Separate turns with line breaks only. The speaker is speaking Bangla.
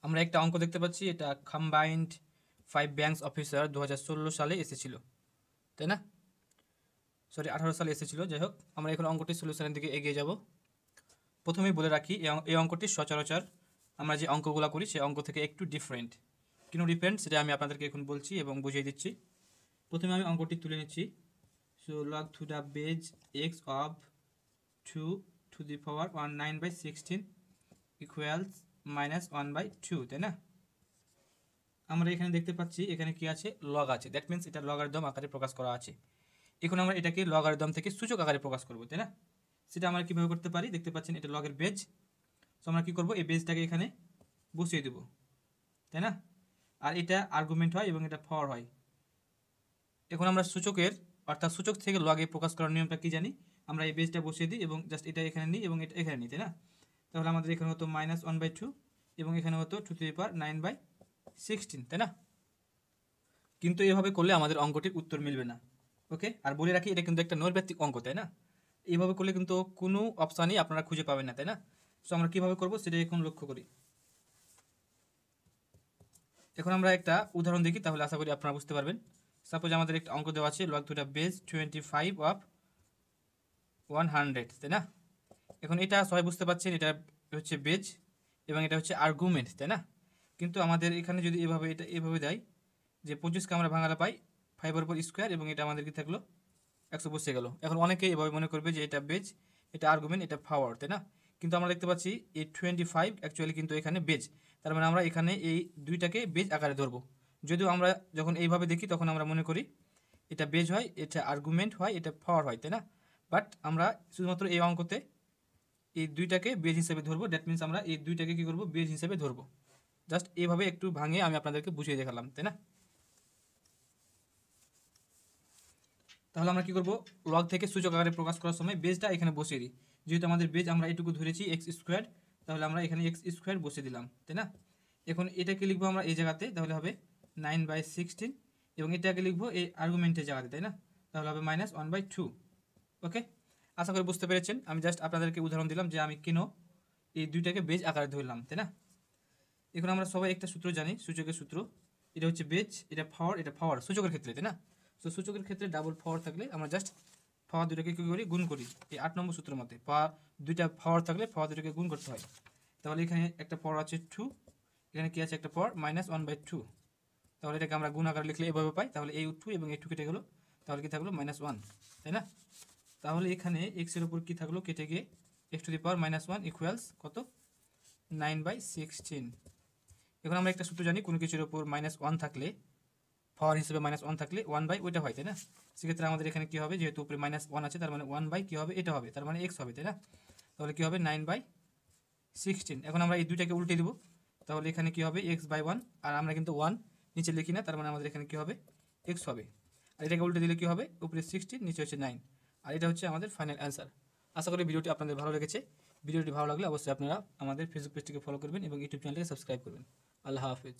আমরা একটা অঙ্ক দেখতে পাচ্ছি, এটা কম্বাইন্ড 5 ব্যাংকস অফিসার 2016 সালে এসেছিল, তাই না? সরি 18 সালে এসেছিল। যাই হোক, আমরা এখন অঙ্কটির সলিউশনের দিকে এগিয়ে যাব। প্রথমেই বলে রাখি, এই অঙ্কটি সচরাচর আমরা যে অঙ্কগুলো করি সেই অঙ্ক থেকে একটু ডিফারেন্ট। কেন ডিফারেন্ট সেটা আমি আপনাদেরকে এখন বলছি এবং বুঝিয়ে দিচ্ছি। প্রথমে আমি অঙ্কটি তুলে নিচ্ছি। So log to the base x of 2 to the power 19/16 equals -1/2, তাই না? আমরা এখানে দেখতে পাচ্ছি এখানে কি আছে, লগ আছে। দ্যাট মিন্স এটা লগারিদম আকারে প্রকাশ করা আছে। এখন আমরা এটাকে লগারিদম থেকে সূচক আকারে প্রকাশ করব, তাই না? সেটা আমরা কীভাবে করতে পারি, দেখতে পাচ্ছেন এটা লগের বেজ। সো আমরা কী করবো, এই বেজটাকে এখানে বসিয়ে দেবো, তাই না? আর এটা আর্গুমেন্ট হয় এবং এটা ফর হয়। এখন আমরা সূচকের অর্থাৎ সূচক থেকে লগে প্রকাশ করার নিয়মটা কি জানি, আমরা এই বেজটা বসিয়ে দিই এবং জাস্ট এটা এখানে নিই এবং এটা এখানে নিই, তাই না? তাহলে আমাদের এখানে হতো -1/2 এবং এখানে হতো 2 টু দি পাওয়ার 9/16, তাই না? কিন্তু এভাবে করলে আমাদের অঙ্কটির উত্তর মিলবে না। ওকে, আর বলে রাখি এটা কিন্তু একটা নৈর্ব্যক্তিক অঙ্ক, তাই না? এইভাবে করলে কিন্তু কোনো অপশানই আপনারা খুঁজে পাবেন না, তাই না? সো আমরা কীভাবে করবো সেটা এখন লক্ষ্য করি। এখন আমরা একটা উদাহরণ দেখি, তাহলে আশা করি আপনারা বুঝতে পারবেন। সাপোজ আমাদের একটা অঙ্ক দেওয়া আছে, log to the base 25 of 100, তাই না? এখন এটা সবাই বুঝতে পারছেন, এটা হচ্ছে বেজ এবং এটা হচ্ছে আর্গুমেন্ট, তাই না? কিন্তু আমাদের এখানে যদি এভাবে এটা এভাবে দেয় যে 25কে আমরা ভাঙালে পাই 5 এর উপর স্কোয়ার এবং এটা আমাদের কি থাকলো 100 বসে গেল। এখন অনেকেই এভাবে মনে করবে যে এটা বেজ, এটা আর্গুমেন্ট, এটা পাওয়ার, তাই না? কিন্তু আমরা দেখতে পাচ্ছি এই 25 অ্যাকচুয়ালি কিন্তু এখানে বেজ, তার মানে আমরা এখানে এই দুইটাকে বেজ আকারে ধরবো। যদিও আমরা যখন এইভাবে দেখি তখন আমরা মনে করি এটা বেজ হয়, এটা আর্গুমেন্ট হয়, এটা পাওয়ার হয়, তাই না? বাট আমরা শুধুমাত্র এই অঙ্কতে এই দুইটাকে বেজ হিসেবে ধরবো। দ্যাট মিনস আমরা এই দুইটাকে কী করবো, বেজ হিসেবে ধরবো। জাস্ট এইভাবে একটু ভাঙে আমি আপনাদেরকে বুঝিয়ে দেখালাম, তাই না? তাহলে আমরা কী করবো, লগ থেকে সূচক আকারে প্রকাশ করার সময় বেজটা এখানে বসিয়ে দিই। যেহেতু আমাদের বেজ আমরা এটুকু ধরেছি এক্স স্কোয়ার, তাহলে আমরা এখানে এক্স স্কোয়ার বসিয়ে দিলাম, তাই না? এখন এটাকে লিখবো আমরা এই জায়গাতে, তাহলে হবে 9/16 এবং এটাকে লিখবো এই আর্গুমেন্টের জায়গাতে, তাই না? তাহলে হবে -1/2। ওকে, আশা করি বুঝতে পেরেছেন। আমি জাস্ট আপনাদেরকে উদাহরণ দিলাম যে আমি কেন এই দুইটাকে বেজ আকারে ধরলাম, তাই না? এখন আমরা সবাই একটা সূত্র জানি, সূচকের সূত্র। এটা হচ্ছে বেজ, এটা পাওয়ার, এটা পাওয়ার সূচকের ক্ষেত্রে, তাই না? তো সূচকের ক্ষেত্রে ডাবল পাওয়ার থাকলে আমরা জাস্ট পাওয়ার দুটাকে কী করি, গুণ করি। এই 8 নম্বর সূত্রের মধ্যে পাওয়ার দুইটা পাওয়ার থাকলে পাওয়ার দুটাকে গুণ করতে হয়। তাহলে এখানে একটা পাওয়ার আছে 2, এখানে কি আছে একটা পাওয়ার -1/2। তাহলে এটাকে আমরা গুণ আকারে লিখলে এভাবে পাই। তাহলে এই 2 এবং এই 2 কেটে গেলো, তাহলে কি থাকলো -1, তাই না? তাহলে এখানে এক্সের উপর কী থাকলো, কেটে গিয়ে x two the power -1 equals কত, 9/16। এখন আমরা একটা সূত্র জানি, কোনো কিছুর উপর -1 থাকলে, পাওয়ার হিসেবে -1 থাকলে 1/, ওইটা হয়, তাই না? সেক্ষেত্রে আমাদের এখানে কী হবে, যেহেতু উপরে -1 আছে তার মানে 1/, কী হবে, এটা হবে, তার মানে x হবে, তাই না? তাহলে কী হবে 9/16। এখন আমরা এই দুইটাকে উল্টে দিব, তাহলে এখানে কী হবে x/1, আর আমরা কিন্তু 1 নিচে লিখি না, তার মানে আমাদের এখানে কী হবে x হবে। আর এটাকে উল্টে দিলে কী হবে, উপরে 16, নিচে হচ্ছে 9, আর এটা হচ্ছে আমাদের ফাইনাল অ্যান্সার। আশা করি ভিডিওটি আপনাদের ভালো লেগেছে। ভিডিওটি ভালো লাগলে অবশ্যই আপনারা আমাদের ফেসবুক পেজটিকে ফলো করবেন এবং ইউটিউব চ্যানেলটিকে সাবস্ক্রাইব করবেন। আল্লাহ হাফেজ।